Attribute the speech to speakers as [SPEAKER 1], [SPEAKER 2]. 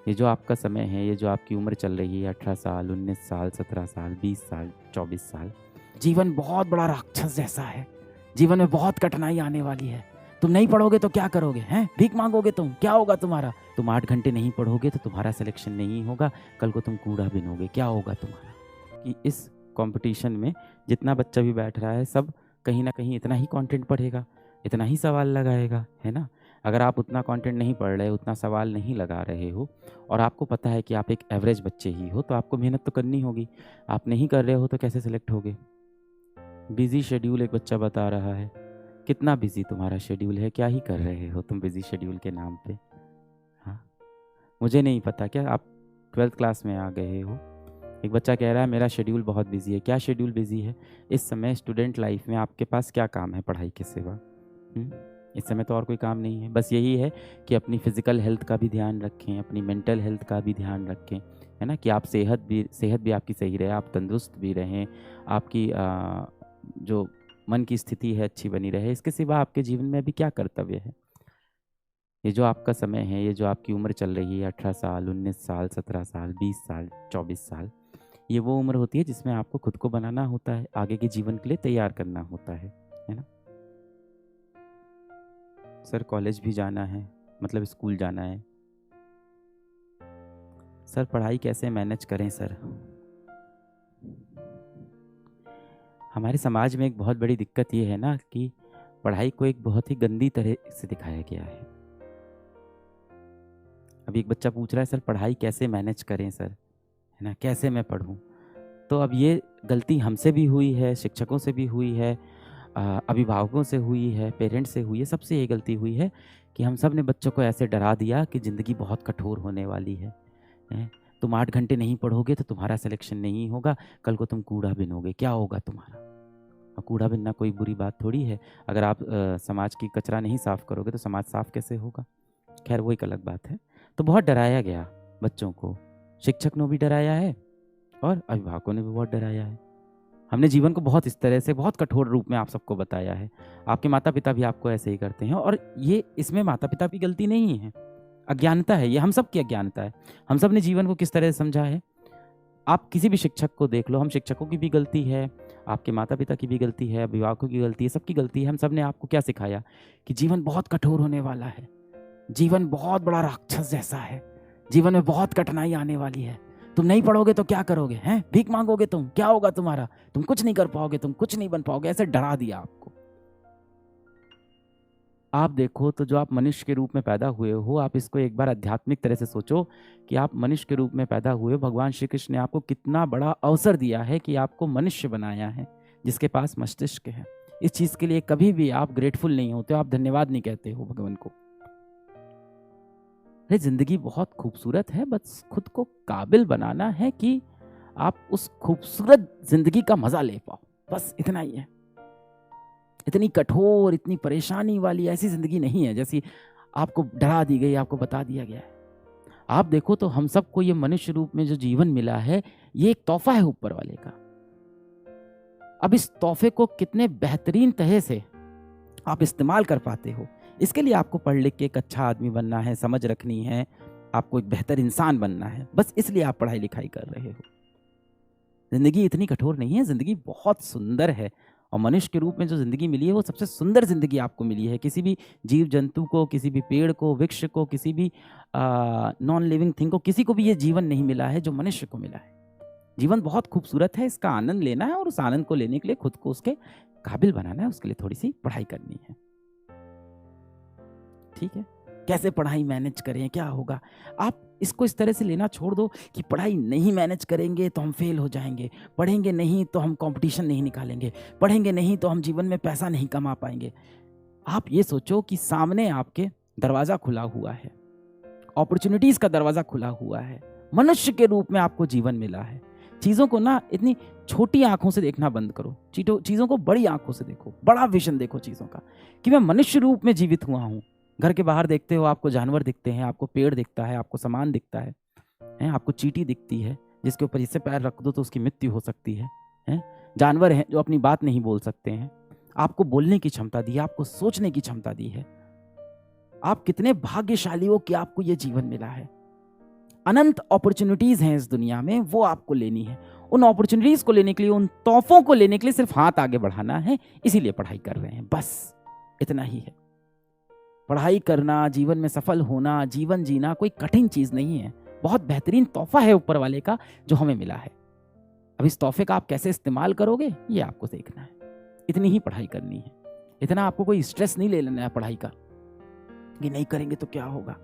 [SPEAKER 1] ये जो आपका समय है, ये जो आपकी उम्र चल रही है 18 साल, 19 साल, 17 साल, 20 साल, 24 साल, जीवन बहुत बड़ा राक्षस जैसा है। जीवन में बहुत कठिनाई आने वाली है। तुम नहीं पढ़ोगे तो क्या करोगे? हैं? भीख मांगोगे तुम? क्या होगा तुम्हारा? तुम 8 घंटे नहीं पढ़ोगे तो तुम्हारा सिलेक्शन नहीं होगा। कल को तुम कूड़ा बिनोगे, क्या होगा तुम्हारा? कि इस कंपटीशन में जितना बच्चा भी बैठ रहा है, सब कहीं ना कहीं इतना ही कंटेंट पढ़ेगा, इतना ही सवाल लगाएगा, है ना? अगर आप उतना कंटेंट नहीं पढ़ रहे, उतना सवाल नहीं लगा रहे हो और आपको पता है कि आप एक एवरेज बच्चे ही हो, तो आपको मेहनत तो करनी होगी। आप नहीं कर रहे हो तो कैसे सिलेक्ट होगे? बिजी शेड्यूल एक बच्चा बता रहा है। कितना बिजी तुम्हारा शेड्यूल है? क्या ही कर रहे हो तुम बिजी शेड्यूल के नाम पे? हाँ, मुझे नहीं पता क्या आप 12th क्लास में आ गए हो? एक बच्चा कह रहा है मेरा शेड्यूल बहुत बिजी है। क्या शेड्यूल बिजी है? इस समय स्टूडेंट लाइफ में आपके पास क्या काम है पढ़ाई के सिवा? इस समय तो और कोई काम नहीं है। बस यही है कि अपनी फिजिकल हेल्थ का भी ध्यान रखें, अपनी मेंटल हेल्थ का भी ध्यान रखें, है ना? कि आप सेहत भी आपकी सही रहे, आप तंदुरुस्त भी रहें, आपकी जो मन की स्थिति है अच्छी बनी रहे। इसके सिवा आपके जीवन में अभी क्या कर्तव्य है? ये जो आपका समय है, ये जो आपकी उम्र चल रही है 18 साल, 19 साल, 17 साल, 20 साल, 24 साल, ये वो उम्र होती है जिसमें आपको खुद को बनाना होता है, आगे के जीवन के लिए तैयार करना होता है ना? सर कॉलेज भी जाना है, मतलब स्कूल जाना है। सर पढ़ाई कैसे मैनेज करें सर? हमारे समाज में एक बहुत बड़ी दिक्कत ये है ना कि पढ़ाई को एक बहुत ही गंदी तरह से दिखाया गया है। अभी एक बच्चा पूछ रहा है सर पढ़ाई कैसे मैनेज करें सर, है ना? कैसे मैं पढ़ूं? तो अब ये गलती हमसे भी हुई है, शिक्षकों से भी हुई है, अभिभावकों से हुई है, पेरेंट्स से हुई है, सबसे ये गलती हुई है कि हम सब ने बच्चों को ऐसे डरा दिया कि ज़िंदगी बहुत कठोर होने वाली है। तुम 8 घंटे नहीं पढ़ोगे तो तुम्हारा सिलेक्शन नहीं होगा, कल को तुम कूड़ा बिनोगे, क्या होगा तुम्हारा? और कूड़ा बिनना कोई बुरी बात थोड़ी है। अगर आप समाज की कचरा नहीं साफ़ करोगे तो समाज साफ़ कैसे होगा? खैर वो एक अलग बात है। तो बहुत डराया गया बच्चों को, शिक्षक ने भी डराया है और अभिभावकों ने भी बहुत डराया है। हमने जीवन को बहुत इस तरह से बहुत कठोर रूप में आप सबको बताया है। आपके माता-पिता भी आपको ऐसे ही करते हैं और ये इसमें माता-पिता की गलती नहीं है, अज्ञानता है, ये हम सब की अज्ञानता है। हम सब ने जीवन को किस तरह से समझा है। आप किसी भी शिक्षक को देख लो, हम शिक्षकों की भी गलती है, आपके माता-पिता की भी गलती है, अभिभावकों की गलती है, सबकी गलती है। हम सब ने आपको क्या सिखाया कि जीवन बहुत कठोर होने वाला है, जीवन बहुत बड़ा राक्षस जैसा है, जीवन में बहुत कठिनाई आने वाली है। तुम नहीं पढ़ोगे तो क्या करोगे? हैं? भीख मांगोगे तुम? क्या होगा तुम्हारा? तुम कुछ नहीं कर पाओगे, तुम कुछ नहीं बन पाओगे, ऐसे डरा दिया आपको। आप देखो तो जो आप मनुष्य के रूप में पैदा हुए हो, आप इसको एक बार आध्यात्मिक तरह से सोचो कि आप मनुष्य के रूप में पैदा हुए हो। भगवान श्री कृष्ण ने आपको कितना बड़ा अवसर दिया है कि आपको मनुष्य बनाया है, जिसके पास मस्तिष्क है। इस चीज़ के लिए कभी भी आप ग्रेटफुल नहीं होते हो, आप धन्यवाद नहीं कहते हो भगवान को। अरे ज़िंदगी बहुत खूबसूरत है, बस खुद को काबिल बनाना है कि आप उस खूबसूरत ज़िंदगी का मज़ा ले पाओ, बस इतना ही है। इतनी कठोर, इतनी परेशानी वाली ऐसी ज़िंदगी नहीं है जैसी आपको डरा दी गई, आपको बता दिया गया है। आप देखो तो हम सबको ये मनुष्य रूप में जो जीवन मिला है, ये एक तोहफ़ा है ऊपर वाले का। अब इस तोहफ़े को कितने बेहतरीन तरह से आप इस्तेमाल कर पाते हो, इसके लिए आपको पढ़ लिख के एक अच्छा आदमी बनना है, समझ रखनी है, आपको एक बेहतर इंसान बनना है। बस इसलिए आप पढ़ाई लिखाई कर रहे हो। ज़िंदगी इतनी कठोर नहीं है, ज़िंदगी बहुत सुंदर है और मनुष्य के रूप में जो ज़िंदगी मिली है वो सबसे सुंदर ज़िंदगी आपको मिली है। किसी भी जीव जंतु को, किसी भी पेड़ को, वृक्ष को, किसी भी नॉन लिविंग थिंग को, किसी को भी ये जीवन नहीं मिला है जो मनुष्य को मिला है। जीवन बहुत खूबसूरत है, इसका आनंद लेना है और उस आनंद को लेने के लिए खुद को उसके काबिल बनाना है, उसके लिए थोड़ी सी पढ़ाई करनी है। ठीक है? कैसे पढ़ाई मैनेज करें, क्या होगा? आप इसको इस तरह से लेना छोड़ दो कि पढ़ाई नहीं मैनेज करेंगे तो हम फेल हो जाएंगे, पढ़ेंगे नहीं तो हम कंपटीशन नहीं निकालेंगे, पढ़ेंगे नहीं तो हम जीवन में पैसा नहीं कमा पाएंगे। आप ये सोचो कि सामने आपके दरवाज़ा खुला हुआ है, अपॉर्चुनिटीज़ का दरवाज़ा खुला हुआ है, मनुष्य के रूप में आपको जीवन मिला है। चीज़ों को ना इतनी छोटी आंखों से देखना बंद करो, चीज़ों को बड़ी आंखों से देखो, बड़ा विजन देखो चीज़ों का कि मैं मनुष्य रूप में जीवित हुआ हूँ। घर के बाहर देखते हो, आपको जानवर दिखते हैं, आपको पेड़ दिखता है, आपको सामान दिखता है, आपको चींटी दिखती है जिसके ऊपर इससे पैर रख दो तो उसकी मृत्यु हो सकती है? जानवर हैं जो अपनी बात नहीं बोल सकते हैं। आपको बोलने की क्षमता दी है, आपको सोचने की क्षमता दी है। आप कितने भाग्यशाली हो कि आपको ये जीवन मिला है। अनंत अपॉर्चुनिटीज हैं इस दुनिया में, वो आपको लेनी है। उन अपॉर्चुनिटीज को लेने के लिए, उन तोहफों को लेने के लिए सिर्फ हाथ आगे बढ़ाना है, इसीलिए पढ़ाई कर रहे हैं, बस इतना ही है। पढ़ाई करना, जीवन में सफल होना, जीवन जीना कोई कठिन चीज नहीं है, बहुत बेहतरीन तोहफा है ऊपर वाले का जो हमें मिला है। अब इस तोहफे का आप कैसे इस्तेमाल करोगे ये आपको देखना है। इतनी ही पढ़ाई करनी है, इतना आपको कोई स्ट्रेस नहीं ले लेना है पढ़ाई का कि नहीं करेंगे तो क्या होगा।